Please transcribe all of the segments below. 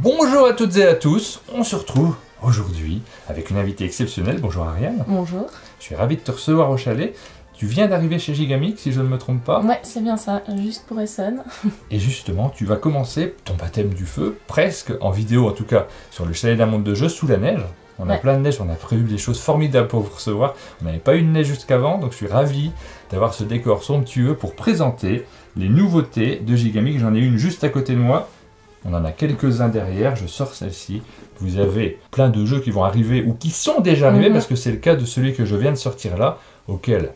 Bonjour à toutes et à tous, on se retrouve aujourd'hui avec une invitée exceptionnelle. Bonjour Ariane. Bonjour. Je suis ravi de te recevoir au chalet. Tu viens d'arriver chez Gigamix, si je ne me trompe pas. Ouais, c'est bien ça, juste pour Essen. Et justement, tu vas commencer ton baptême du feu, presque en vidéo en tout cas, sur le chalet d'un monde de jeu sous la neige. On a plein de neige, on a prévu des choses formidables pour vous recevoir. On n'avait pas eu de neige jusqu'avant, donc je suis ravi d'avoir ce décor somptueux pour présenter les nouveautés de Gigamix. J'en ai une juste à côté de moi. On en a quelques-uns derrière, je sors celle-ci. Vous avez plein de jeux qui vont arriver ou qui sont déjà arrivés, parce que c'est le cas de celui que je viens de sortir là, auquel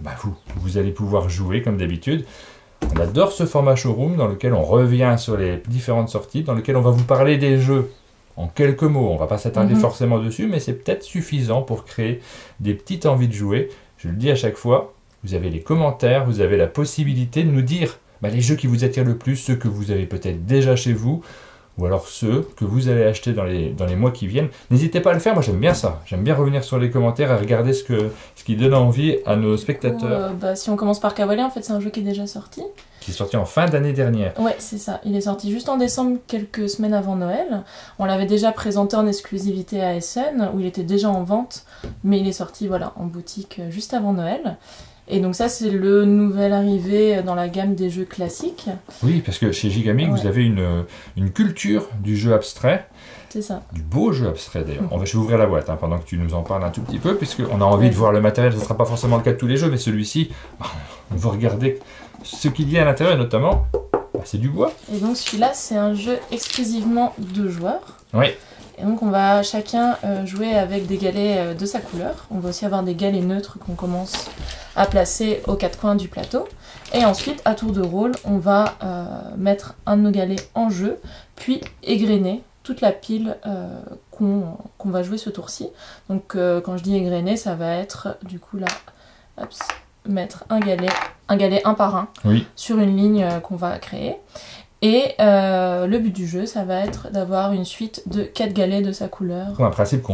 vous allez pouvoir jouer comme d'habitude. On adore ce format showroom dans lequel on revient sur les différentes sorties, dans lequel on va vous parler des jeux en quelques mots. On ne va pas s'attarder forcément dessus, mais c'est peut-être suffisant pour créer des petites envies de jouer. Je le dis à chaque fois, vous avez les commentaires, vous avez la possibilité de nous dire les jeux qui vous attirent le plus, ceux que vous avez peut-être déjà chez vous, ou alors ceux que vous allez acheter dans les mois qui viennent. N'hésitez pas à le faire, moi j'aime bien ça. J'aime bien revenir sur les commentaires et regarder ce qui donne envie à nos spectateurs. Si on commence par Kawale, en fait c'est un jeu qui est déjà sorti. Qui est sorti en fin d'année dernière. Ouais, c'est ça. Il est sorti juste en décembre, quelques semaines avant Noël. On l'avait déjà présenté en exclusivité à Essen, où il était déjà en vente, mais il est sorti en boutique juste avant Noël. Et donc ça, c'est le nouvel arrivé dans la gamme des jeux classiques. Oui, parce que chez Gigamix, vous avez une culture du jeu abstrait. C'est ça. Du beau jeu abstrait d'ailleurs. Je vais ouvrir la boîte pendant que tu nous en parles un tout petit peu, puisqu'on a envie de voir le matériel. Ce ne sera pas forcément le cas de tous les jeux, mais celui-ci, on va regarder ce qu'il y a à l'intérieur, notamment, c'est du bois. Et donc celui-là, c'est un jeu exclusivement de joueurs. Oui. Et donc on va chacun jouer avec des galets de sa couleur. On va aussi avoir des galets neutres qu'on commence à placer aux quatre coins du plateau. Et ensuite, à tour de rôle, on va mettre un de nos galets en jeu, puis égrener toute la pile qu'on va jouer ce tour-ci. Donc quand je dis égrener, ça va être du coup là, mettre un galet un par un sur une ligne qu'on va créer. Et le but du jeu, ça va être d'avoir une suite de 4 galets de sa couleur. Un principe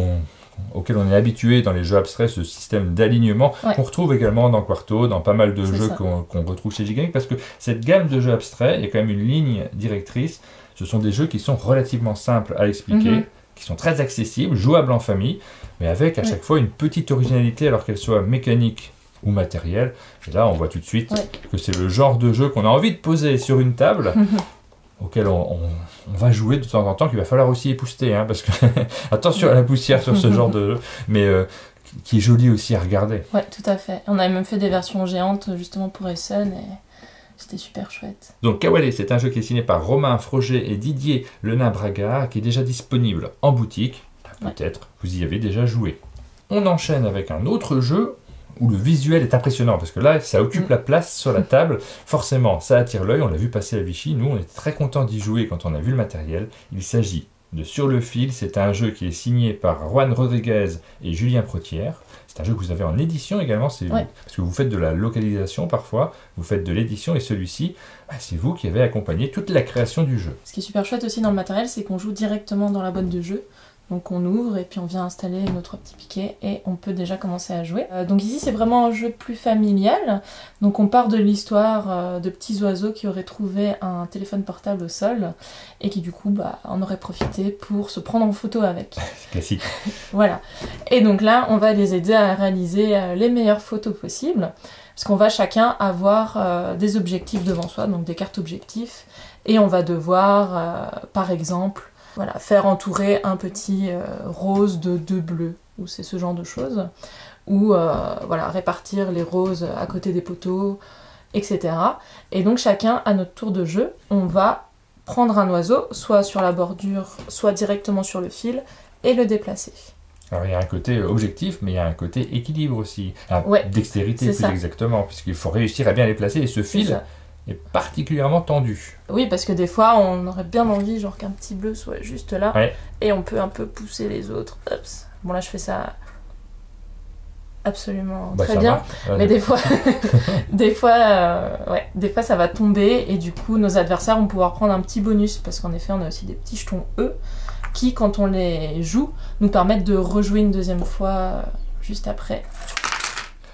auquel on est habitué dans les jeux abstraits, ce système d'alignement, qu'on retrouve également dans Quarto, dans pas mal de jeux qu'on retrouve chez Gigamix, parce que cette gamme de jeux abstraits, il y a quand même une ligne directrice. Ce sont des jeux qui sont relativement simples à expliquer, qui sont très accessibles, jouables en famille, mais avec à chaque fois une petite originalité, alors qu'elle soit mécanique ou matérielle. Et là, on voit tout de suite que c'est le genre de jeu qu'on a envie de poser sur une table, auquel on va jouer de temps en temps, qu'il va falloir aussi épousseter, parce que attention à la poussière sur ce genre de jeu, mais qui est joli aussi à regarder. Ouais, tout à fait. On a même fait des versions géantes justement pour Essen, et c'était super chouette. Donc Kawale, c'est un jeu qui est signé par Romain Froger et Didier Le Nain-Bragard, qui est déjà disponible en boutique. Peut-être vous y avez déjà joué. On enchaîne avec un autre jeu où le visuel est impressionnant, parce que là, ça occupe la place sur la table. Forcément, ça attire l'œil, on l'a vu passer à Vichy. Nous, on était très contents d'y jouer quand on a vu le matériel. Il s'agit de Sur le fil. C'est un jeu qui est signé par Juan Rodriguez et Julien Protière. C'est un jeu que vous avez en édition également, parce que vous faites de la localisation parfois, vous faites de l'édition, et celui-ci, c'est vous qui avez accompagné toute la création du jeu. Ce qui est super chouette aussi dans le matériel, c'est qu'on joue directement dans la boîte de jeu. Donc on ouvre et puis on vient installer nos 3 petits piquets et on peut déjà commencer à jouer. Donc ici c'est vraiment un jeu plus familial. Donc on part de l'histoire de petits oiseaux qui auraient trouvé un téléphone portable au sol et qui du coup en auraient profité pour se prendre en photo avec. C'est classique. Voilà. Et donc là on va les aider à réaliser les meilleures photos possibles. Parce qu'on va chacun avoir des objectifs devant soi, donc des cartes objectifs. Et on va devoir par exemple faire entourer un petit rose de 2 bleus, ou c'est ce genre de choses, ou répartir les roses à côté des poteaux, etc. Et donc chacun, à notre tour de jeu, on va prendre un oiseau, soit sur la bordure, soit directement sur le fil, et le déplacer. Alors il y a un côté objectif, mais il y a un côté équilibre aussi, dextérité plus exactement, puisqu'il faut réussir à bien les placer, et ce fil est particulièrement tendu. Oui, parce que des fois, on aurait bien envie qu'un petit bleu soit juste là, et on peut un peu pousser les autres. Oups. Bon, là, je fais ça absolument très bien, mais des fois, des fois, ça va tomber, et du coup, nos adversaires vont pouvoir prendre un petit bonus, parce qu'en effet, on a aussi des petits jetons E, qui, quand on les joue, nous permettent de rejouer une deuxième fois juste après.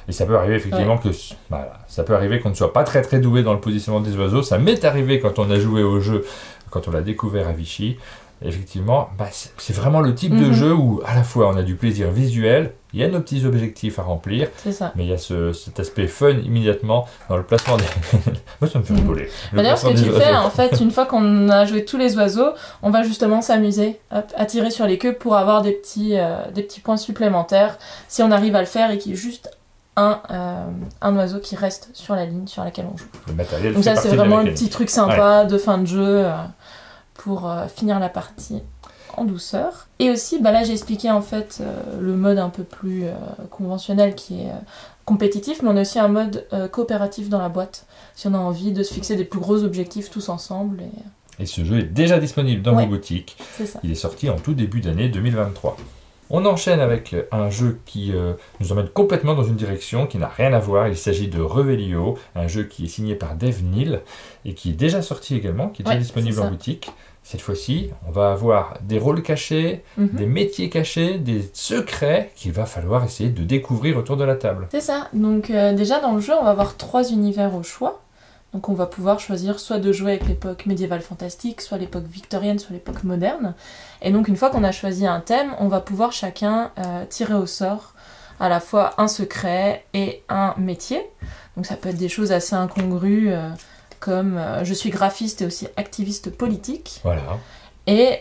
Et ça peut arriver effectivement que voilà, ça peut arriver qu'on ne soit pas très très doué dans le positionnement des oiseaux. Ça m'est arrivé quand on a joué au jeu, quand on l'a découvert à Vichy. Effectivement, c'est vraiment le type de jeu où à la fois on a du plaisir visuel, il y a nos petits objectifs à remplir, mais il y a cet aspect fun immédiatement dans le placement des... Moi ça me fait rigoler. D'ailleurs ce que tu fais, en fait, une fois qu'on a joué tous les oiseaux, on va justement s'amuser à tirer sur les queues pour avoir des petits points supplémentaires si on arrive à le faire et qu'il y ait juste un oiseau qui reste sur la ligne sur laquelle on joue. Le matériel, donc ça c'est vraiment le petit truc sympa de fin de jeu pour finir la partie en douceur. Et aussi, là j'ai expliqué en fait le mode un peu plus conventionnel qui est compétitif, mais on a aussi un mode coopératif dans la boîte, si on a envie de se fixer des plus gros objectifs tous ensemble. Et ce jeu est déjà disponible dans vos boutiques. C'est ça. Il est sorti en tout début d'année 2023. On enchaîne avec un jeu qui nous emmène complètement dans une direction qui n'a rien à voir. Il s'agit de Revelio, un jeu qui est signé par Dave Neal et qui est déjà sorti également, qui est déjà disponible en boutique. Cette fois-ci, on va avoir des rôles cachés, des métiers cachés, des secrets qu'il va falloir essayer de découvrir autour de la table. C'est ça. Donc déjà dans le jeu, on va avoir 3 univers au choix. Donc on va pouvoir choisir soit de jouer avec l'époque médiévale fantastique, soit l'époque victorienne, soit l'époque moderne. Et donc une fois qu'on a choisi un thème, on va pouvoir chacun tirer au sort à la fois un secret et un métier. Donc ça peut être des choses assez incongrues comme je suis graphiste et aussi activiste politique. Voilà. Et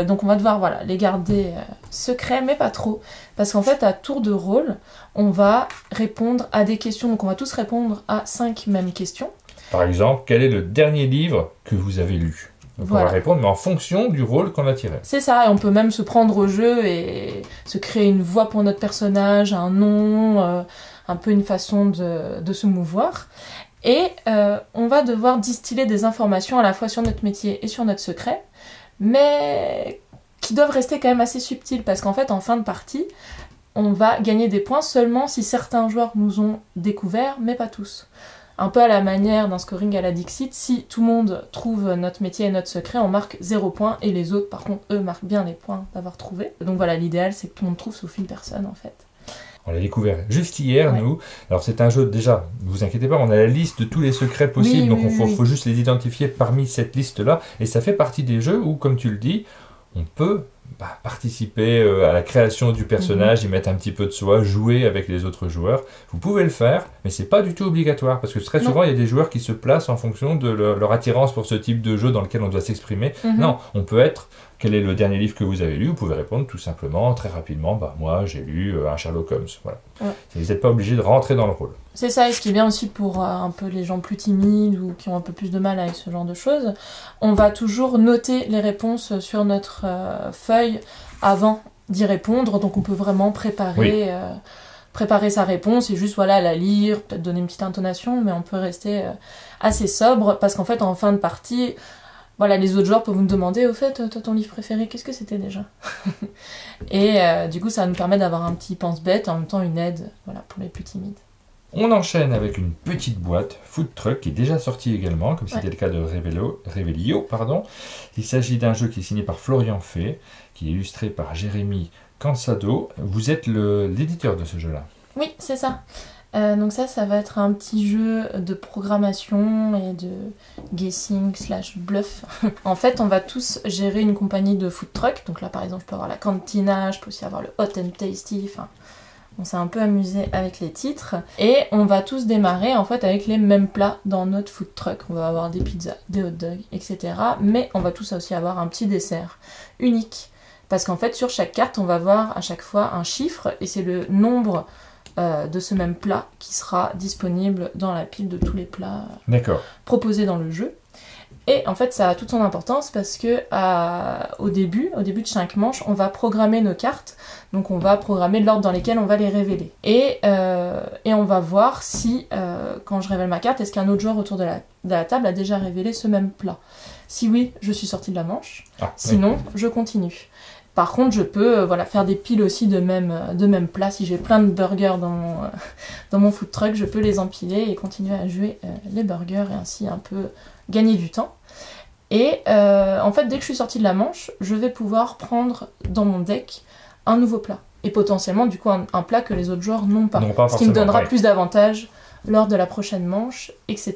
donc on va devoir les garder secrets, mais pas trop. Parce qu'en fait, à tour de rôle, on va répondre à des questions. Donc on va tous répondre à 5 mêmes questions. Par exemple, quel est le dernier livre que vous avez lu? Donc on va répondre, mais en fonction du rôle qu'on a tiré. C'est ça, et on peut même se prendre au jeu et se créer une voix pour notre personnage, un nom, un peu une façon de se mouvoir. Et on va devoir distiller des informations à la fois sur notre métier et sur notre secret, mais qui doivent rester quand même assez subtiles, parce qu'en fait, en fin de partie, on va gagner des points seulement si certains joueurs nous ont découverts, mais pas tous. Un peu à la manière d'un scoring à la Dixit, si tout le monde trouve notre métier et notre secret, on marque 0 points, et les autres, par contre, eux, marquent bien les points d'avoir trouvé. Donc voilà, l'idéal, c'est que tout le monde trouve sauf une personne, en fait. On l'a découvert juste hier, nous. Alors c'est un jeu, déjà, ne vous inquiétez pas, on a la liste de tous les secrets possibles, donc il faut juste les identifier parmi cette liste-là, et ça fait partie des jeux où, comme tu le dis, on peut participer à la création du personnage, y mettre un petit peu de soi, jouer avec les autres joueurs. Vous pouvez le faire, mais c'est pas du tout obligatoire, parce que très souvent, il y a des joueurs qui se placent en fonction de leur attirance pour ce type de jeu dans lequel on doit s'exprimer. Non, on peut être... Quel est le dernier livre que vous avez lu? Vous pouvez répondre tout simplement, très rapidement, moi j'ai lu un Sherlock Holmes. Voilà. Vous n'êtes pas obligé de rentrer dans le rôle. C'est ça, et ce qui est bien aussi pour un peu les gens plus timides ou qui ont un peu plus de mal avec ce genre de choses, on va toujours noter les réponses sur notre feuille avant d'y répondre, donc on peut vraiment préparer sa réponse et juste la lire, peut-être donner une petite intonation, mais on peut rester assez sobre, parce qu'en fait en fin de partie, les autres joueurs peuvent vous demander, au fait, toi, ton livre préféré, qu'est-ce que c'était déjà? Et du coup, ça va nous permettre d'avoir un petit pense-bête, en même temps une aide pour les plus timides. On enchaîne avec une petite boîte Food Truck qui est déjà sortie également, comme c'était le cas de Revelio. Il s'agit d'un jeu qui est signé par Florian Fay, qui est illustré par Jérémy Cansado. Vous êtes l'éditeur de ce jeu-là? Oui, c'est ça. Donc ça va être un petit jeu de programmation et de guessing/bluff. En fait, on va tous gérer une compagnie de food truck. Donc là, par exemple, je peux avoir la Cantina, je peux aussi avoir le Hot and Tasty. On s'est un peu amusé avec les titres. Et on va tous démarrer en fait avec les mêmes plats dans notre food truck. On va avoir des pizzas, des hot dogs, etc. Mais on va tous aussi avoir un petit dessert unique. Parce qu'en fait, sur chaque carte, on va voir à chaque fois un chiffre et c'est le nombre de ce même plat qui sera disponible dans la pile de tous les plats proposés dans le jeu. Et en fait, ça a toute son importance parce que au début de chaque manche, on va programmer nos cartes. Donc on va programmer l'ordre dans lequel on va les révéler. Et on va voir si, quand je révèle ma carte, est-ce qu'un autre joueur autour de la table a déjà révélé ce même plat. Si oui, je suis sortie de la manche. Sinon, je continue. Par contre, je peux faire des piles aussi de même plats. Si j'ai plein de burgers dans mon food truck, je peux les empiler et continuer à jouer les burgers et ainsi un peu gagner du temps. Et en fait, dès que je suis sortie de la manche, je vais pouvoir prendre dans mon deck un nouveau plat. et potentiellement du coup un plat que les autres joueurs n'ont pas. Non, pas Ce qui me donnera ouais. plus d'avantages lors de la prochaine manche, etc.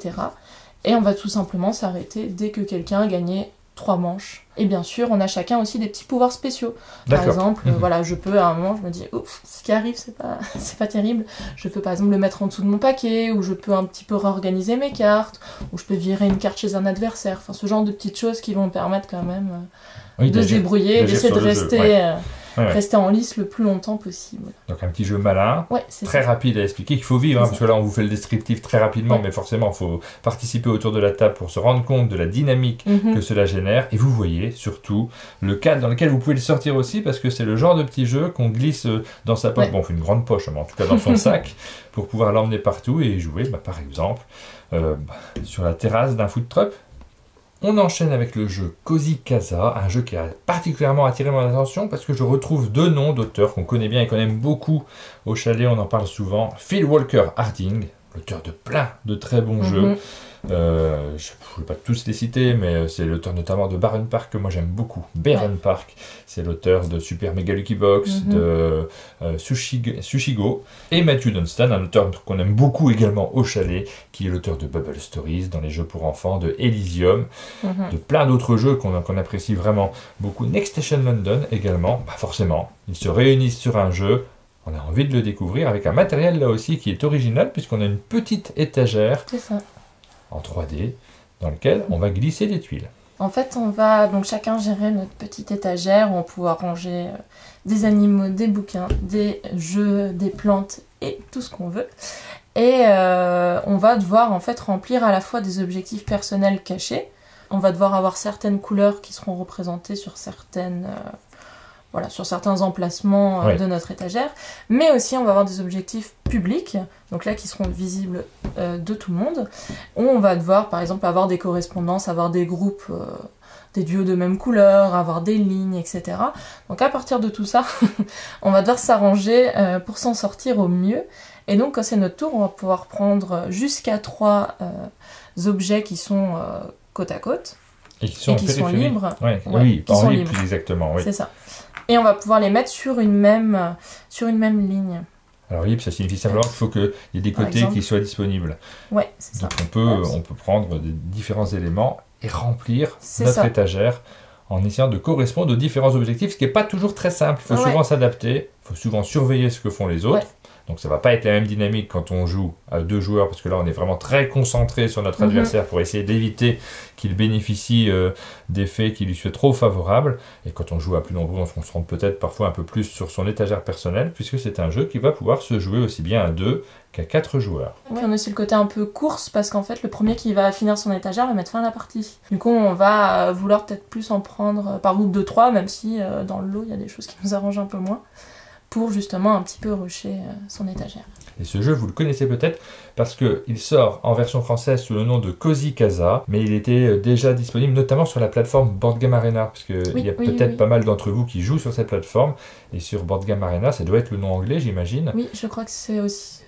Et on va tout simplement s'arrêter dès que quelqu'un a gagné 3 manches. Et bien sûr, on a chacun aussi des petits pouvoirs spéciaux. Par exemple, voilà, je peux à un moment, je me dis, ouf, ce qui arrive, c'est pas terrible. Je peux par exemple le mettre en dessous de mon paquet, ou je peux un petit peu réorganiser mes cartes, ou je peux virer une carte chez un adversaire. Enfin, ce genre de petites choses qui vont me permettre quand même de se débrouiller, d'essayer de rester... Rester en lice le plus longtemps possible. Donc un petit jeu malin, très ça. rapide à expliquer, qu'il faut vivre, parce que là on vous fait le descriptif très rapidement, mais forcément il faut participer autour de la table pour se rendre compte de la dynamique que cela génère, et vous voyez surtout le cadre dans lequel vous pouvez le sortir aussi, parce que c'est le genre de petit jeu qu'on glisse dans sa poche, bon on fait une grande poche, mais en tout cas dans son sac, pour pouvoir l'emmener partout et jouer, par exemple, sur la terrasse d'un food truck. On enchaîne avec le jeu Cozy Casa, un jeu qui a particulièrement attiré mon attention parce que je retrouve 2 noms d'auteurs qu'on connaît bien et qu'on aime beaucoup au chalet, on en parle souvent. Phil Walker Harding, l'auteur de plein de très bons jeux. Je ne vais pas tous les citer, mais c'est l'auteur notamment de Baron Park que moi j'aime beaucoup. Baron Park, c'est l'auteur de Super Mega Lucky Box, de Sushigo, et Matthew Dunstan, un auteur qu'on aime beaucoup également au chalet, qui est l'auteur de Bubble Stories, dans les jeux pour enfants, de Elysium, de plein d'autres jeux qu'on apprécie vraiment beaucoup. Next Station London également, forcément, ils se réunissent sur un jeu. On a envie de le découvrir avec un matériel là aussi qui est original, puisqu'on a une petite étagère. C'est ça. En 3D, dans lequel on va glisser des tuiles. En fait, on va donc chacun gérer notre petite étagère où on va pouvoir ranger des animaux, des bouquins, des jeux, des plantes et tout ce qu'on veut. Et on va devoir en fait remplir à la fois des objectifs personnels cachés. On va devoir avoir certaines couleurs qui seront représentées sur sur certains emplacements de notre étagère, mais aussi on va avoir des objectifs publics, donc là qui seront visibles de tout le monde, où on va devoir par exemple avoir des correspondances, avoir des groupes, des duos de même couleur, avoir des lignes, etc. Donc à partir de tout ça, on va devoir s'arranger pour s'en sortir au mieux, et donc quand c'est notre tour, on va pouvoir prendre jusqu'à 3 objets qui sont côte à côte, et qui sont libres. Oui, qui sont libres plus exactement. Oui. C'est ça. Et on va pouvoir les mettre sur une même ligne. Alors libre, ça signifie simplement qu'il faut qu'il y ait des côtés qui soient disponibles. Ouais, c'est ça. Donc on peut prendre des différents éléments et remplir notre étagère en essayant de correspondre aux différents objectifs, ce qui n'est pas toujours très simple. Il faut souvent s'adapter, il faut souvent surveiller ce que font les autres. Donc ça ne va pas être la même dynamique quand on joue à 2 joueurs, parce que là on est vraiment très concentré sur notre adversaire pour essayer d'éviter qu'il bénéficie d'effets qui lui soient trop favorables. Et quand on joue à plus nombreux, on se concentre peut-être parfois un peu plus sur son étagère personnelle, puisque c'est un jeu qui va pouvoir se jouer aussi bien à 2 qu'à 4 joueurs. Puis on a aussi le côté un peu course, parce qu'en fait le premier qui va finir son étagère va mettre fin à la partie. Du coup on va vouloir peut-être plus en prendre par groupe de 3, même si dans le lot il y a des choses qui nous arrangent un peu moins, pour justement un petit peu rusher son étagère. Et ce jeu, vous le connaissez peut-être parce qu'il sort en version française sous le nom de Cozy Casa, mais il était déjà disponible notamment sur la plateforme Board Game Arena, parce qu'il y a peut-être pas mal d'entre vous qui jouent sur cette plateforme, et sur Board Game Arena, ça doit être le nom anglais, j'imagine. Oui, je crois que c'est aussi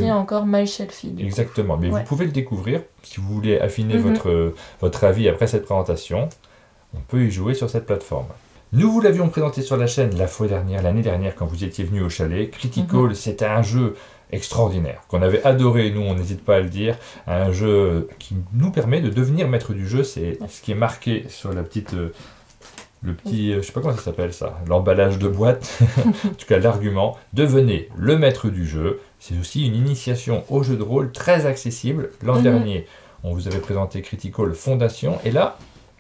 encore My Shelfie. Exactement, mais vous pouvez le découvrir, si vous voulez affiner votre avis après cette présentation, on peut y jouer sur cette plateforme. Nous vous l'avions présenté sur la chaîne l'année dernière, quand vous étiez venu au chalet. Critical, c'était un jeu extraordinaire, qu'on avait adoré, nous on n'hésite pas à le dire, un jeu qui nous permet de devenir maître du jeu, c'est ce qui est marqué sur la petite... le petit, je sais pas comment ça s'appelle ça, l'emballage de boîte, en tout cas l'argument, devenez le maître du jeu. C'est aussi une initiation au jeu de rôle très accessible. L'an dernier, on vous avait présenté Critical Fondation, et là,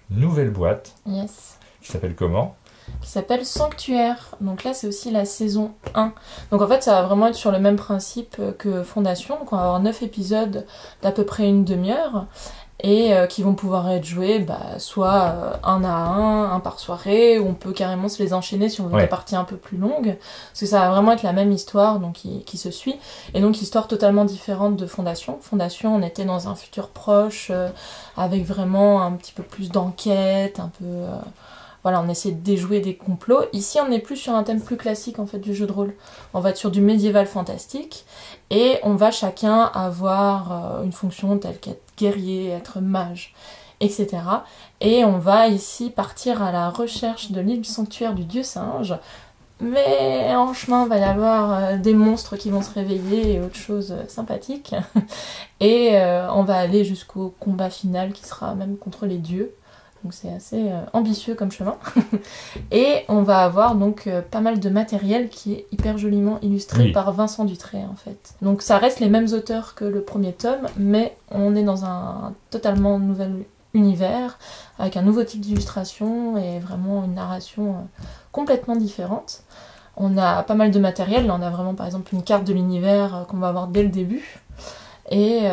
nouvelle boîte, qui s'appelle comment ? Qui s'appelle Sanctuaire. Donc là, c'est aussi la saison 1. Donc en fait, ça va vraiment être sur le même principe que Fondation. Donc on va avoir 9 épisodes d'à peu près une demi-heure et qui vont pouvoir être joués soit un à un par soirée, ou on peut carrément se les enchaîner si on veut des parties un peu plus longues. Parce que ça va vraiment être la même histoire donc qui se suit. Et donc histoire totalement différente de Fondation. Fondation, on était dans un futur proche avec vraiment un petit peu plus d'enquête, un peu... Voilà, on essaie de déjouer des complots. Ici, on est plus sur un thème plus classique en fait du jeu de rôle. On va être sur du médiéval fantastique et on va chacun avoir une fonction telle qu'être guerrier, être mage, etc. Et on va ici partir à la recherche de l'île sanctuaire du dieu singe, mais en chemin, il va y avoir des monstres qui vont se réveiller et autre chose sympathique. Et on va aller jusqu'au combat final qui sera même contre les dieux. Donc c'est assez ambitieux comme chemin. Et on va avoir donc pas mal de matériel qui est hyper joliment illustré par Vincent Dutray en fait. Donc ça reste les mêmes auteurs que le premier tome, mais on est dans un totalement nouvel univers, avec un nouveau type d'illustration et vraiment une narration complètement différente. On a pas mal de matériel, là on a vraiment par exemple une carte de l'univers qu'on va avoir dès le début. Et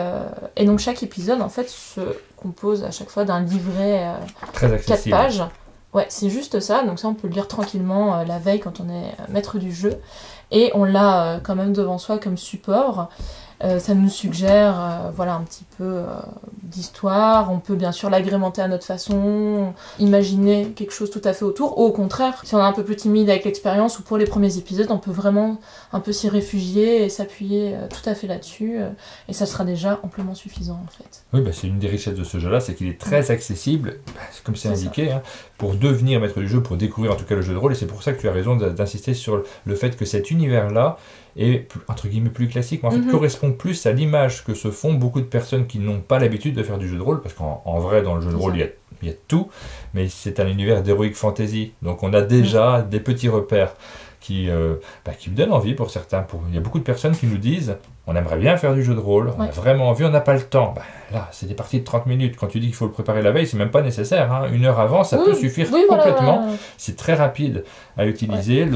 donc chaque épisode en fait se compose à chaque fois d'un livret 4 pages. Ouais, c'est juste ça, donc ça on peut le lire tranquillement la veille quand on est maître du jeu. Et on l'a quand même devant soi comme support. Ça nous suggère voilà, un petit peu d'histoire. On peut bien sûr l'agrémenter à notre façon, imaginer quelque chose tout à fait autour. Ou au contraire, si on est un peu plus timide avec l'expérience ou pour les premiers épisodes, on peut vraiment un peu s'y réfugier et s'appuyer tout à fait là-dessus. Et ça sera déjà amplement suffisant en fait. Oui, bah, c'est une des richesses de ce jeu-là, c'est qu'il est très accessible, comme c'est indiqué, hein, pour devenir maître du jeu, pour découvrir en tout cas le jeu de rôle. Et c'est pour ça que tu as raison d'insister sur le fait que cet univers-là est entre guillemets plus classique, mais en fait correspond plus à l'image que se font beaucoup de personnes qui n'ont pas l'habitude de faire du jeu de rôle, parce qu'en vrai dans le jeu de rôle il y a tout, mais c'est un univers d'heroic fantasy, donc on a déjà des petits repères qui me donnent envie pour certains. Il y a beaucoup de personnes qui nous disent on aimerait bien faire du jeu de rôle, on a vraiment envie, on n'a pas le temps. Là, c'est des parties de 30 minutes. Quand tu dis qu'il faut le préparer la veille, c'est même pas nécessaire. Hein. 1 heure avant, ça peut suffire complètement. Voilà. C'est très rapide à utiliser.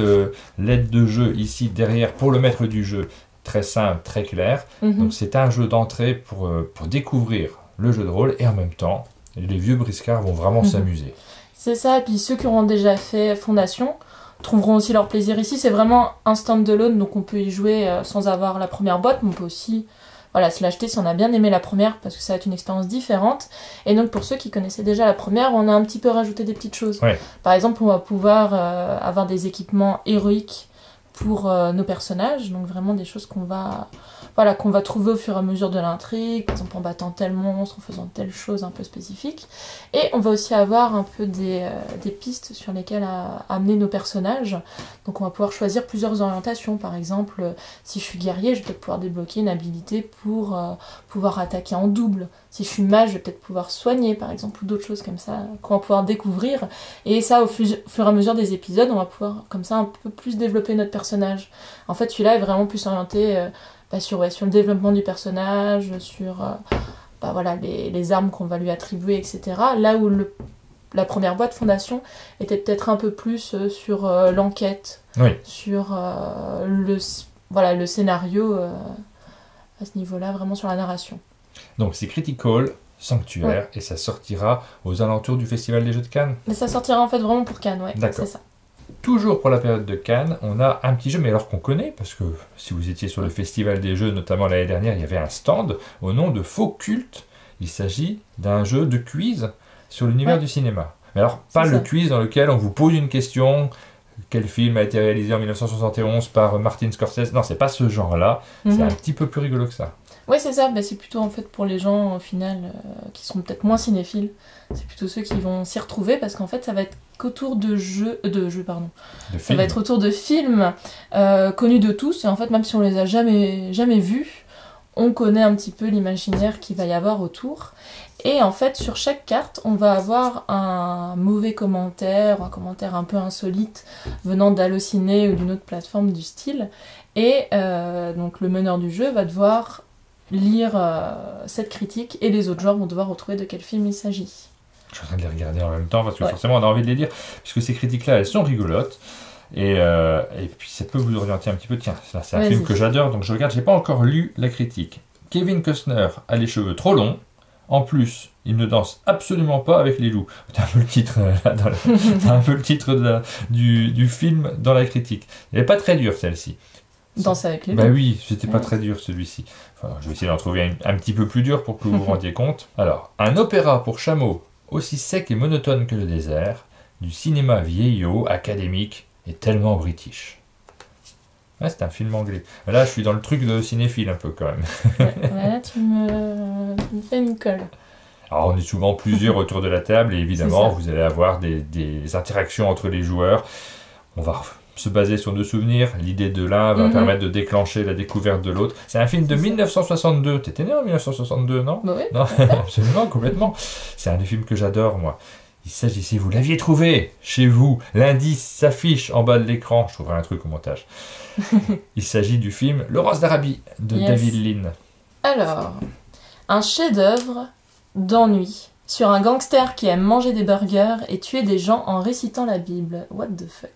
L'aide de jeu ici, derrière, pour le maître du jeu, très simple, très clair. Donc c'est un jeu d'entrée pour découvrir le jeu de rôle, et en même temps, les vieux briscards vont vraiment s'amuser. C'est ça, et puis ceux qui auront déjà fait Fondation trouveront aussi leur plaisir ici. C'est vraiment un stand-alone, donc on peut y jouer sans avoir la première boîte, mais on peut aussi se l'acheter si on a bien aimé la première, parce que ça va être une expérience différente. Et donc pour ceux qui connaissaient déjà la première, on a un petit peu rajouté des petites choses. Par exemple, on va pouvoir avoir des équipements héroïques pour nos personnages, donc vraiment des choses qu'on va trouver au fur et à mesure de l'intrigue, par exemple en battant tel monstre, en faisant telle chose un peu spécifique. Et on va aussi avoir un peu des pistes sur lesquelles amener nos personnages. Donc on va pouvoir choisir plusieurs orientations. Par exemple, si je suis guerrier, je vais peut-être pouvoir débloquer une habilité pour pouvoir attaquer en double. Si je suis mage, je vais peut-être pouvoir soigner, par exemple, ou d'autres choses comme ça qu'on va pouvoir découvrir. Et ça, au fur et à mesure des épisodes, on va pouvoir comme ça un peu plus développer notre personnage. En fait, celui-là est vraiment plus orienté sur le développement du personnage, sur les armes qu'on va lui attribuer, etc. Là où la première boîte Fondation était peut-être un peu plus sur l'enquête, sur le scénario, à ce niveau-là, vraiment sur la narration. Donc c'est Critical, Sanctuaire, et ça sortira aux alentours du Festival des Jeux de Cannes. Mais ça sortira en fait vraiment pour Cannes, c'est ça. Toujours pour la période de Cannes, on a un petit jeu, mais alors qu'on connaît, parce que si vous étiez sur le Festival des Jeux, notamment l'année dernière, il y avait un stand au nom de Faux Culte. Il s'agit d'un jeu de quiz sur l'univers du cinéma. Mais alors, pas le quiz dans lequel on vous pose une question, quel film a été réalisé en 1971 par Martin Scorsese. Non, c'est pas ce genre-là, c'est un petit peu plus rigolo que ça. Oui, c'est ça, c'est plutôt en fait pour les gens au final qui sont peut-être moins cinéphiles. C'est plutôt ceux qui vont s'y retrouver, parce qu'en fait ça va être qu'autour de ça va être autour de films connus de tous, et en fait même si on les a jamais vus, on connaît un petit peu l'imaginaire qu'il va y avoir autour. Et en fait sur chaque carte on va avoir un mauvais commentaire, un commentaire un peu insolite venant d'Allociné ou d'une autre plateforme du style, et donc le meneur du jeu va devoir lire cette critique, et les autres joueurs vont devoir retrouver de quel film il s'agit. Je suis en train de les regarder en même temps, parce que forcément on a envie de les lire, puisque ces critiques-là, elles sont rigolotes, et puis ça peut vous orienter un petit peu. Tiens, c'est un film que j'adore, donc je regarde, j'ai pas encore lu la critique. Kevin Costner a les cheveux trop longs, en plus, il ne danse absolument pas avec les loups. C'est un peu le titre, du film dans la critique. Elle n'est pas très dure, celle-ci. Danser avec les loups. Oui, c'était pas très dur celui-ci. Enfin, je vais essayer d'en trouver un petit peu plus dur pour que vous vous rendiez compte. Alors, un opéra pour chameaux aussi sec et monotone que le désert, du cinéma vieillot, académique et tellement british. C'est un film anglais. Là, je suis dans le truc de cinéphile un peu quand même. Là, tu me fais une colle. Alors, on est souvent plusieurs autour de la table, et évidemment, vous allez avoir des interactions entre les joueurs. On va se baser sur 2 souvenirs. L'idée de l'un va permettre de déclencher la découverte de l'autre. C'est un film de 1962. T'étais né en 1962, non? Bah oui. Non, absolument, complètement. C'est un des films que j'adore, moi. Il s'agissait, vous l'aviez trouvé chez vous. L'indice s'affiche en bas de l'écran. Je trouverai un truc au montage. Il s'agit du film Le Rose d'Arabie de David Lean. Alors, un chef-d'œuvre d'ennui sur un gangster qui aime manger des burgers et tuer des gens en récitant la Bible. What the fuck?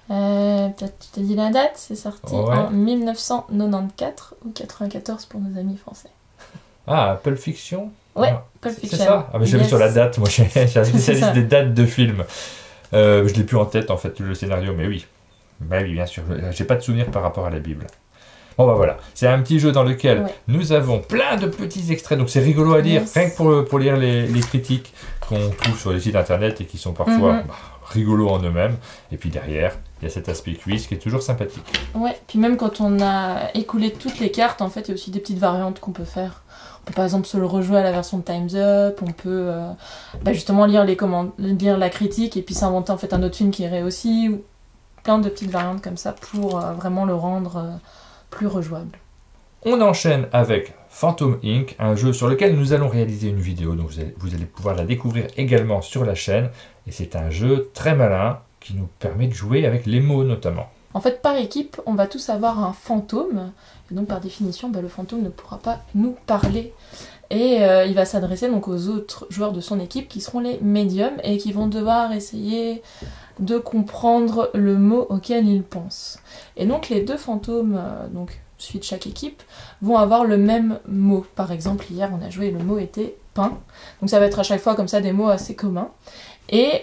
Peut-être tu t'as dit la date, c'est sorti en 1994 ou 94 pour nos amis français. Ah, Pulp Fiction? Ouais, Pulp Fiction. C'est ça? Ah, mais j'ai vu sur la date, moi j'ai un spécialiste des dates de films. Je l'ai plus en tête en fait, le scénario, mais oui. Bah oui, bien sûr, j'ai pas de souvenir par rapport à la Bible. Bon bah voilà, c'est un petit jeu dans lequel nous avons plein de petits extraits, donc c'est rigolo à lire, rien que pour lire les critiques qu'on trouve sur les sites internet et qui sont parfois rigolos en eux-mêmes. Et puis derrière, il y a cet aspect quiz qui est toujours sympathique. Ouais, puis même quand on a écoulé toutes les cartes, en fait, il y a aussi des petites variantes qu'on peut faire. On peut par exemple se le rejouer à la version de Time's Up, on peut justement lire la critique et puis s'inventer en fait un autre film qui irait aussi, ou plein de petites variantes comme ça pour vraiment le rendre plus rejouable. On enchaîne avec Phantom Inc., un jeu sur lequel nous allons réaliser une vidéo, donc vous allez pouvoir la découvrir également sur la chaîne, et c'est un jeu très malin qui nous permet de jouer avec les mots notamment. En fait, par équipe, on va tous avoir un fantôme, et donc par définition, le fantôme ne pourra pas nous parler. Et il va s'adresser donc aux autres joueurs de son équipe qui seront les médiums et qui vont devoir essayer de comprendre le mot auquel ils pensent. Et donc les 2 fantômes, celui de chaque équipe, vont avoir le même mot. Par exemple, hier on a joué, le mot était pain. Donc ça va être à chaque fois comme ça des mots assez communs. Et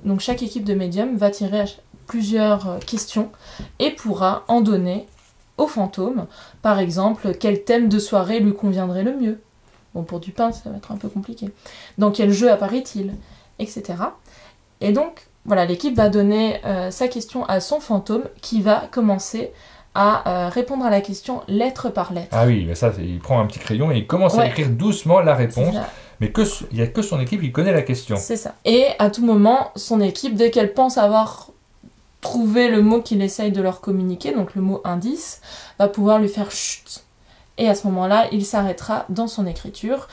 donc chaque équipe de médiums va tirer plusieurs questions et pourra en donner au fantôme. Par exemple, quel thème de soirée lui conviendrait le mieux? Bon, pour du pain, ça va être un peu compliqué. Dans quel jeu apparaît-il? Etc. Et donc, voilà, l'équipe va donner sa question à son fantôme qui va commencer à répondre à la question lettre par lettre. Ah oui, mais ça, il prend un petit crayon et il commence à écrire doucement la réponse. Mais il n'y a que son équipe qui connaît la question. C'est ça. Et à tout moment, son équipe, dès qu'elle pense avoir trouvé le mot qu'il essaye de leur communiquer, donc le mot indice, va pouvoir lui faire chut. Et à ce moment-là, il s'arrêtera dans son écriture.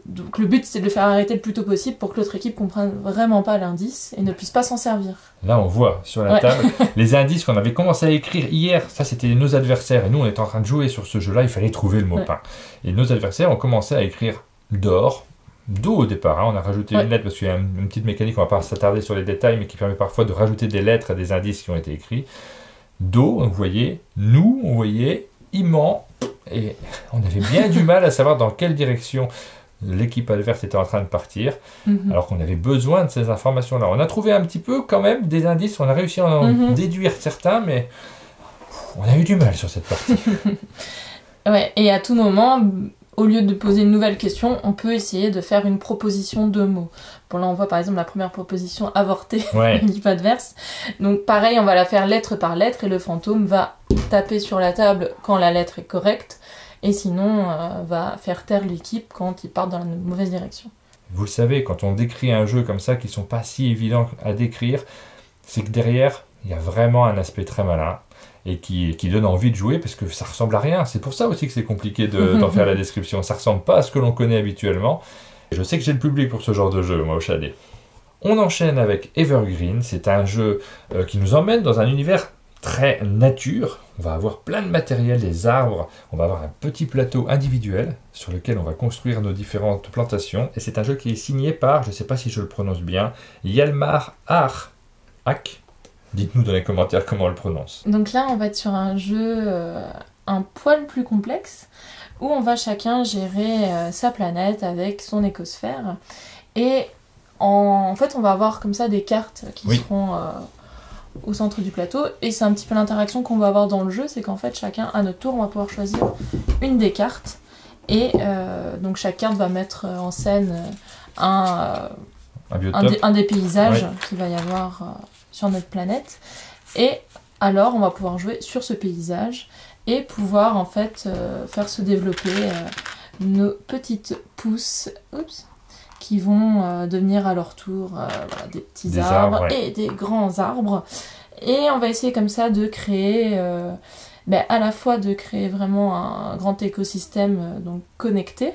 Donc le but, c'est de le faire arrêter le plus tôt possible pour que l'autre équipe comprenne vraiment pas l'indice et ne puisse pas s'en servir. Là, on voit sur la table les indices qu'on avait commencé à écrire hier. Ça, c'était nos adversaires. Et nous, on était en train de jouer sur ce jeu-là. Il fallait trouver le mot pain. Et nos adversaires ont commencé à écrire d'or. Do au départ, on a rajouté une lettre parce qu'il y a une petite mécanique, on va pas s'attarder sur les détails, mais qui permet parfois de rajouter des lettres à des indices qui ont été écrits. Do, vous voyez, nous, on voyait, Iman, et on avait bien du mal à savoir dans quelle direction l'équipe adverse était en train de partir, alors qu'on avait besoin de ces informations-là. On a trouvé un petit peu quand même des indices, on a réussi à en déduire certains, mais on a eu du mal sur cette partie. Et à tout moment, au lieu de poser une nouvelle question, on peut essayer de faire une proposition de mots. Bon, là, on voit par exemple la première proposition avortée de l'équipe adverse. Donc pareil, on va la faire lettre par lettre et le fantôme va taper sur la table quand la lettre est correcte et sinon va faire taire l'équipe quand ils partent dans la mauvaise direction. Vous le savez, quand on décrit un jeu comme ça qui ne sont pas si évidents à décrire, c'est que derrière, il y a vraiment un aspect très malin. Et qui donne envie de jouer parce que ça ressemble à rien. C'est pour ça aussi que c'est compliqué d'en faire la description. Ça ressemble pas à ce que l'on connaît habituellement. Et je sais que j'ai le public pour ce genre de jeu, moi, au Chalet. On enchaîne avec Evergreen. C'est un jeu qui nous emmène dans un univers très nature. On va avoir plein de matériel, des arbres. On va avoir un petit plateau individuel sur lequel on va construire nos différentes plantations. Et c'est un jeu qui est signé par, je ne sais pas si je le prononce bien, Hjalmar Ak. Dites-nous dans les commentaires comment on le prononce. Donc là, on va être sur un jeu un poil plus complexe, où on va chacun gérer sa planète avec son écosphère. Et en fait, on va avoir comme ça des cartes qui seront au centre du plateau. Et c'est un petit peu l'interaction qu'on va avoir dans le jeu, c'est qu'en fait, chacun, à notre tour, on va pouvoir choisir une des cartes. Et donc chaque carte va mettre en scène un des paysages qu'il va y avoir sur notre planète, et alors on va pouvoir jouer sur ce paysage et pouvoir en fait faire se développer nos petites pousses qui vont devenir à leur tour voilà, des petits arbres ouais. et des grands arbres. Et on va essayer comme ça de créer, à la fois de créer vraiment un grand écosystème donc connecté,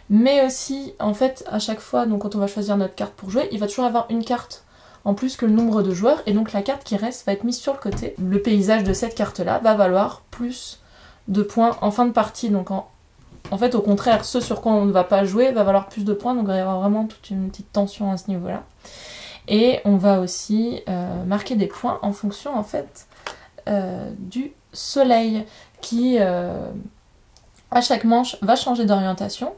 mais aussi en fait à chaque fois, donc quand on va choisir notre carte pour jouer, il va toujours avoir une carte en plus que le nombre de joueurs, et donc la carte qui reste va être mise sur le côté. Le paysage de cette carte-là va valoir plus de points en fin de partie, donc en fait au contraire, ce sur quoi on ne va pas jouer va valoir plus de points, donc il va y avoir vraiment toute une petite tension à ce niveau-là. Et on va aussi marquer des points en fonction en fait du soleil qui à chaque manche va changer d'orientation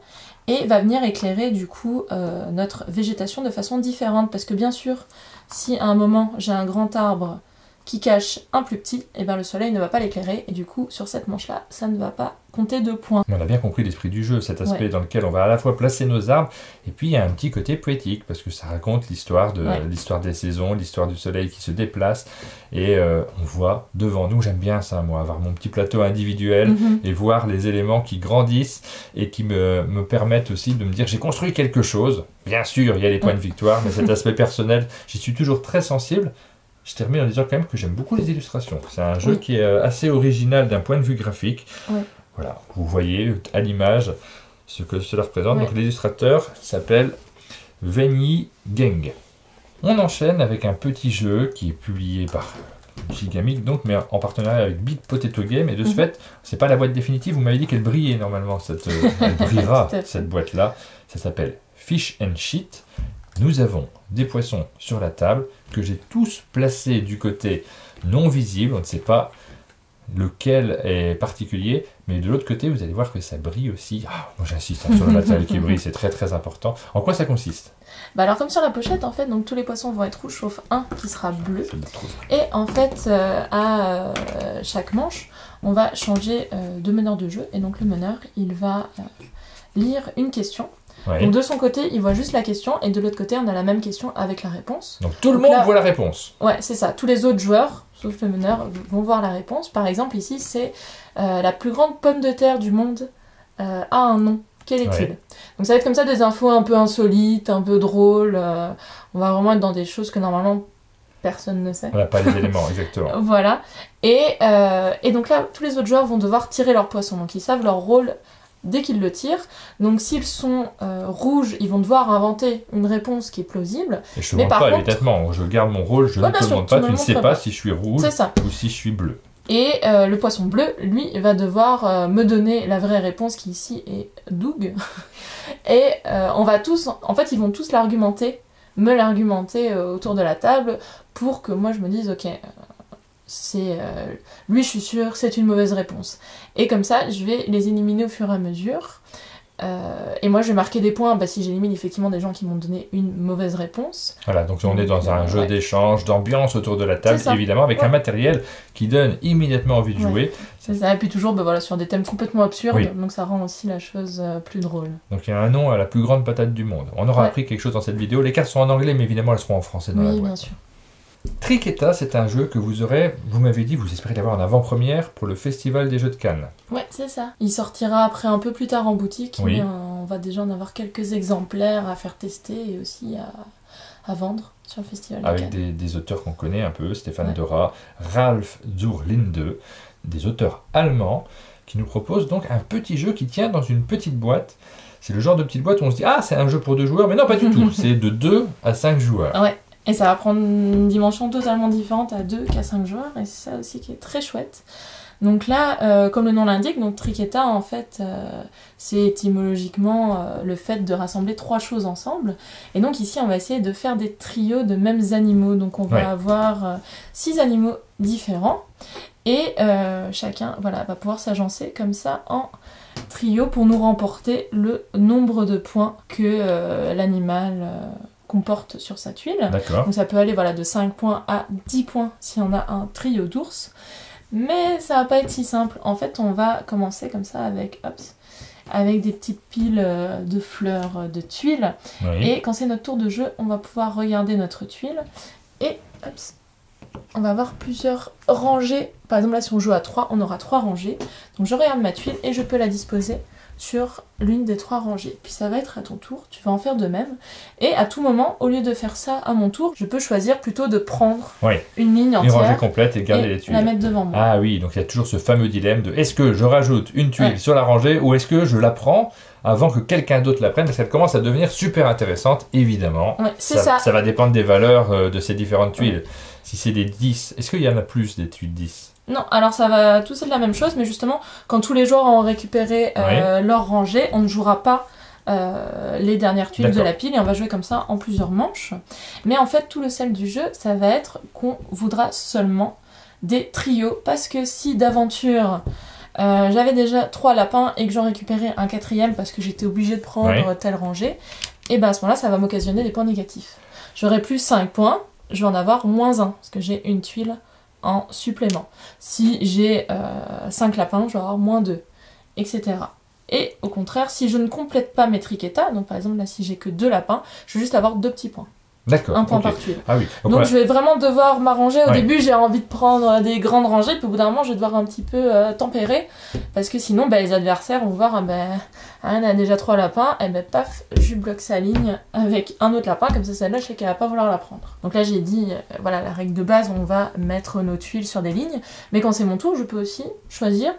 et va venir éclairer du coup notre végétation de façon différente, parce que bien sûr si à un moment j'ai un grand arbre qui cache un plus petit, et bien le soleil ne va pas l'éclairer, et du coup sur cette manche là ça ne va pas compter de points. On a bien compris l'esprit du jeu, cet aspect dans lequel on va à la fois placer nos arbres, et puis il y a un petit côté poétique, parce que ça raconte l'histoire des saisons, l'histoire du soleil qui se déplace, et on voit devant nous, j'aime bien ça moi, avoir mon petit plateau individuel, et voir les éléments qui grandissent, et qui me permettent aussi de me dire j'ai construit quelque chose. Bien sûr, il y a les points de victoire, mais cet aspect personnel, j'y suis toujours très sensible. Je termine en disant quand même que j'aime beaucoup les illustrations. C'est un jeu qui est assez original d'un point de vue graphique. Voilà, vous voyez à l'image ce que cela représente. Donc l'illustrateur s'appelle Wenyi Geng. On enchaîne avec un petit jeu qui est publié par Gigamic, donc, mais en partenariat avec Big Potato Game. Et de ce fait, c'est pas la boîte définitive. Vous m'avez dit qu'elle brillait normalement. Elle brillera cette boîte-là. Ça s'appelle Fish and Shit. Nous avons des poissons sur la table que j'ai tous placés du côté non visible. On ne sait pas lequel est particulier, mais de l'autre côté, vous allez voir que ça brille aussi. Moi j'insiste sur le matériel qui brille, c'est très très important. En quoi ça consiste? Alors comme sur la pochette, en fait, donc tous les poissons vont être rouges sauf un qui sera bleu. Et en fait, à chaque manche, on va changer de meneur de jeu. Et donc le meneur, il va lire une question. Donc de son côté, il voit juste la question, et de l'autre côté, on a la même question avec la réponse. Donc tout le monde voit la réponse. Ouais, c'est ça. Tous les autres joueurs, sauf le meneur, vont voir la réponse. Par exemple, ici, c'est la plus grande pomme de terre du monde a un nom. Quel est-il? Donc ça va être comme ça des infos un peu insolites, un peu drôles. On va vraiment être dans des choses que normalement personne ne sait. On n'a pas les éléments, exactement. Voilà. Et donc là, tous les autres joueurs vont devoir tirer leur poisson. Donc ils savent leur rôle dès qu'ils le tirent. Donc s'ils sont rouges, ils vont devoir inventer une réponse qui est plausible. Et je ne demande pas, évidemment, je garde mon rôle, je ne te demande pas, tu ne sais pas si je suis rouge ou si je suis bleu. Et le poisson bleu, lui, va devoir me donner la vraie réponse qui ici est Doug. Et on va tous, en fait, ils vont tous l'argumenter, me l'argumenter autour de la table pour que moi je me dise, ok, lui je suis sûre, c'est une mauvaise réponse. Et comme ça, je vais les éliminer au fur et à mesure. Et moi je vais marquer des points si j'élimine effectivement des gens qui m'ont donné une mauvaise réponse. Voilà, donc on est dans un jeu d'échange, d'ambiance autour de la table, évidemment, avec un matériel qui donne immédiatement envie de jouer. C'est ça, et puis toujours sur des thèmes complètement absurdes, donc ça rend aussi la chose plus drôle. Donc il y a un nom à la plus grande patate du monde. On aura appris quelque chose dans cette vidéo. Les cartes sont en anglais, mais évidemment elles seront en français dans la boîte. Oui, bien sûr. Triqueta, c'est un jeu que vous aurez, vous m'avez dit, vous espérez l'avoir en avant-première pour le Festival des Jeux de Cannes. Ouais, c'est ça. Il sortira après un peu plus tard en boutique, mais on va déjà en avoir quelques exemplaires à faire tester et aussi à vendre sur le Festival de Cannes. Avec des auteurs qu'on connaît un peu, Stéphane Dora, Ralf zur Linde, des auteurs allemands qui nous proposent donc un petit jeu qui tient dans une petite boîte. C'est le genre de petite boîte où on se dit « Ah, c'est un jeu pour 2 joueurs », mais non, pas du tout. C'est de 2 à 5 joueurs. Ouais. Et ça va prendre une dimension totalement différente à 2 qu'à 5 joueurs, et c'est ça aussi qui est très chouette. Donc là, comme le nom l'indique, donc Triqueta, en fait, c'est étymologiquement le fait de rassembler 3 choses ensemble. Et donc ici, on va essayer de faire des trios de mêmes animaux. Donc on va avoir 6 animaux différents, et chacun va pouvoir s'agencer comme ça en trio pour nous remporter le nombre de points que l'animal comporte sur sa tuile. Donc ça peut aller de 5 points à 10 points si on a un trio d'ours. Mais ça va pas être si simple. En fait, on va commencer comme ça avec des petites piles de fleurs de tuiles. Et quand c'est notre tour de jeu, on va pouvoir regarder notre tuile. Et on va avoir plusieurs rangées. Par exemple, là, si on joue à 3, on aura 3 rangées. Donc je regarde ma tuile et je peux la disposer sur l'une des 3 rangées. Puis ça va être à ton tour, tu vas en faire de même. Et à tout moment, au lieu de faire ça à mon tour, je peux choisir plutôt de prendre une ligne entière. Une rangée complète et garder les tuiles. La mettre devant moi. Ah oui, donc il y a toujours ce fameux dilemme de est-ce que je rajoute une tuile sur la rangée ou est-ce que je la prends avant que quelqu'un d'autre la prenne, parce qu'elle commence à devenir super intéressante, évidemment. Ouais, c'est ça. Ça va dépendre des valeurs de ces différentes tuiles. Si c'est des 10, est-ce qu'il y en a plus des tuiles 10 ? Non, alors ça va tous être la même chose, mais justement, quand tous les joueurs ont récupéré leur rangée, on ne jouera pas les dernières tuiles de la pile, et on va jouer comme ça en plusieurs manches. Mais en fait, tout le sel du jeu, ça va être qu'on voudra seulement des trios, parce que si d'aventure... j'avais déjà 3 lapins et que j'en récupérais un 4e parce que j'étais obligée de prendre telle rangée, et ben à ce moment-là, ça va m'occasionner des points négatifs. J'aurai plus 5 points, je vais en avoir moins 1, parce que j'ai une tuile en supplément. Si j'ai 5 lapins, je vais avoir moins 2, etc. Et au contraire, si je ne complète pas mes triquetas, donc par exemple là, si j'ai que 2 lapins, je vais juste avoir 2 petits points. D'accord. Un point par tuile. Ah oui. Donc je vais vraiment devoir m'arranger. Au début, j'ai envie de prendre des grandes rangées, puis au bout d'un moment, je vais devoir un petit peu tempérer, parce que sinon, les adversaires vont voir, Ariane a déjà 3 lapins, et paf, je bloque sa ligne avec un autre lapin, comme ça, celle-là, je sais qu'elle va pas vouloir la prendre. Donc là, j'ai dit, voilà, la règle de base, on va mettre nos tuiles sur des lignes, mais quand c'est mon tour, je peux aussi choisir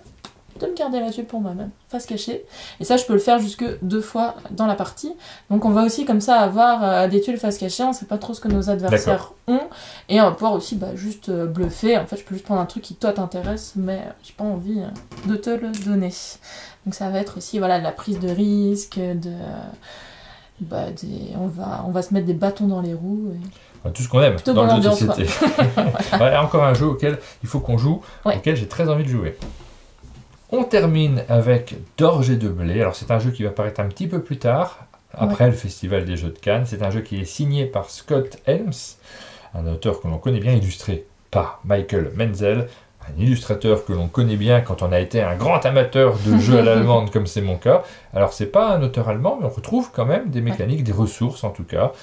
de me garder la tuile pour moi-même, face cachée. Et ça, je peux le faire jusque 2 fois dans la partie. Donc on va aussi comme ça avoir des tuiles face cachée, on sait pas trop ce que nos adversaires ont, et on va pouvoir aussi juste bluffer. En fait, je peux juste prendre un truc qui toi t'intéresse, mais j'ai pas envie de te le donner. Donc ça va être aussi de la prise de risque, on va se mettre des bâtons dans les roues. Tout ce qu'on aime dans le jeu de société. Encore un jeu auquel il faut qu'on joue, auquel j'ai très envie de jouer. On termine avec D'Orge et de Blé. Alors c'est un jeu qui va apparaître un petit peu plus tard, après le Festival des Jeux de Cannes. C'est un jeu qui est signé par Scott Helms, un auteur que l'on connaît bien, illustré par Michael Menzel, un illustrateur que l'on connaît bien quand on a été un grand amateur de jeux à l'allemande, comme c'est mon cas. Alors c'est pas un auteur allemand, mais on retrouve quand même des mécaniques, des ressources en tout cas,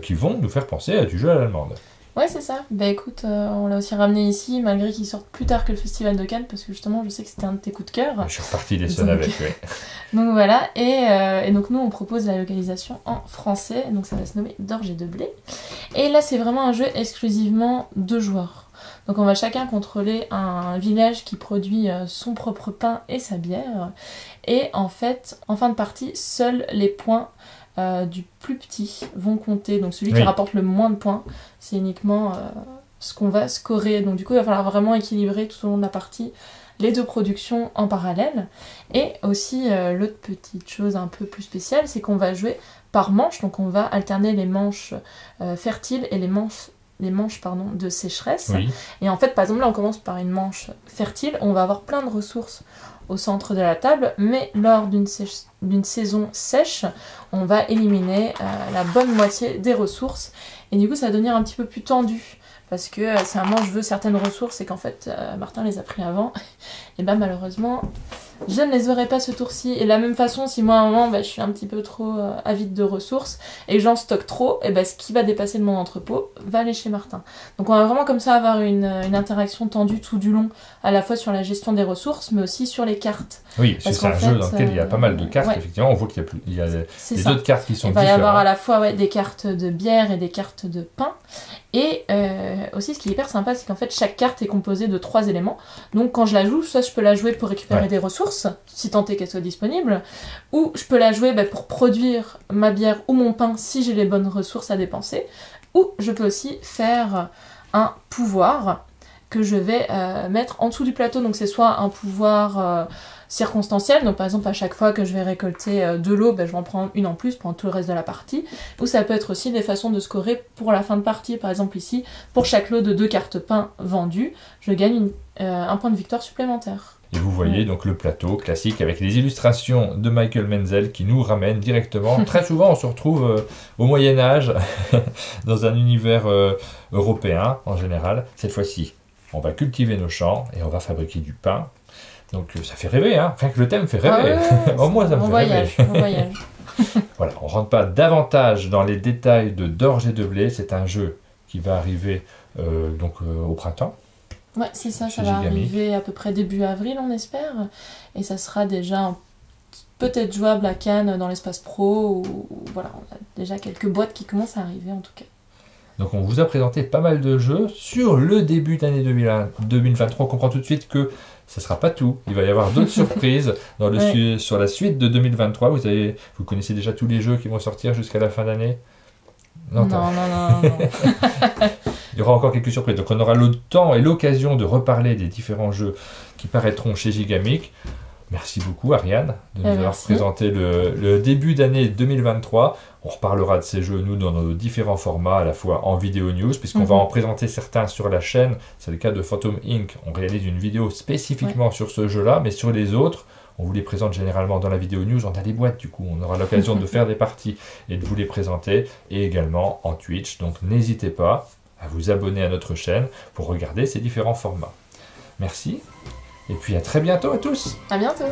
qui vont nous faire penser à du jeu à l'allemande. Ouais, c'est ça. Écoute, on l'a aussi ramené ici, malgré qu'il sorte plus tard que le Festival de Cannes, parce que justement, je sais que c'était un de tes coups de cœur. Je suis reparti des sons avec, oui. Donc voilà, et donc nous, on propose la localisation en français, donc ça va se nommer D'Orge et de Blé. Et là, c'est vraiment un jeu exclusivement 2 joueurs. Donc on va chacun contrôler un village qui produit son propre pain et sa bière. Et en fait, en fin de partie, seuls les points du plus petit vont compter. Donc celui qui rapporte le moins de points, c'est uniquement ce qu'on va scorer. Donc du coup, il va falloir vraiment équilibrer tout au long de la partie les 2 productions en parallèle. Et aussi, l'autre petite chose un peu plus spéciale, c'est qu'on va jouer par manche. Donc on va alterner les manches fertiles et les manches de sécheresse. Et en fait, par exemple, là, on commence par une manche fertile. On va avoir plein de ressources au centre de la table, mais lors d'une saison sèche, on va éliminer la bonne moitié des ressources. Et du coup, ça va devenir un petit peu plus tendu. Parce que si à un moment je veux certaines ressources et qu'en fait Martin les a pris avant, et malheureusement je ne les aurai pas ce tour-ci. Et de la même façon, si moi à un moment je suis un petit peu trop avide de ressources et que j'en stocke trop, et ce qui va dépasser de mon entrepôt va aller chez Martin. Donc on va vraiment comme ça avoir une interaction tendue tout du long, à la fois sur la gestion des ressources, mais aussi sur les cartes. Oui, parce que c'est un jeu dans lequel il y a pas mal de cartes, effectivement, on voit qu'il y a les autres cartes qui sont différentes. Il va y avoir à la fois des cartes de bière et des cartes de pain. Et aussi, ce qui est hyper sympa, c'est qu'en fait, chaque carte est composée de 3 éléments. Donc, quand je la joue, soit je peux la jouer pour récupérer des ressources, si tant est qu'elles soient disponibles, ou je peux la jouer pour produire ma bière ou mon pain, si j'ai les bonnes ressources à dépenser, ou je peux aussi faire un pouvoir que je vais mettre en dessous du plateau. Donc, c'est soit un pouvoir circonstancielle, donc par exemple à chaque fois que je vais récolter de l'eau, je vais en prendre une en plus pendant tout le reste de la partie, ou ça peut être aussi des façons de scorer pour la fin de partie. Par exemple ici, pour chaque lot de 2 cartes pain vendues, je gagne un point de victoire supplémentaire. Et vous voyez donc le plateau classique avec les illustrations de Michael Menzel qui nous ramènent directement. Très souvent on se retrouve au Moyen-Âge, dans un univers européen en général. Cette fois-ci, on va cultiver nos champs et on va fabriquer du pain. Donc ça fait rêver, hein. Rien que le thème fait rêver. Au moins ça me fait rêver. On voyage. Voilà, on ne rentre pas davantage dans les détails de D'Orge et de Blé. C'est un jeu qui va arriver au printemps. Ouais, c'est ça, ça va arriver à peu près début avril, on espère. Et ça sera déjà peut-être jouable à Cannes dans l'espace pro, ou voilà, on a déjà quelques boîtes qui commencent à arriver en tout cas. Donc on vous a présenté pas mal de jeux sur le début d'année 2023. On comprend tout de suite que ça ne sera pas tout. Il va y avoir d'autres surprises sur la suite de 2023. Vous connaissez déjà tous les jeux qui vont sortir jusqu'à la fin d'année? Non. Il y aura encore quelques surprises. Donc on aura le temps et l'occasion de reparler des différents jeux qui paraîtront chez Gigamic. Merci beaucoup Ariane de nous avoir présenté le début d'année 2023. On reparlera de ces jeux, nous, dans nos différents formats, à la fois en vidéo news, puisqu'on va en présenter certains sur la chaîne. C'est le cas de Phantom Inc. On réalise une vidéo spécifiquement sur ce jeu-là, mais sur les autres, on vous les présente généralement dans la vidéo news. On a des boîtes, du coup, on aura l'occasion de faire des parties et de vous les présenter, et également en Twitch. Donc n'hésitez pas à vous abonner à notre chaîne pour regarder ces différents formats. Merci, et puis à très bientôt à tous. À bientôt.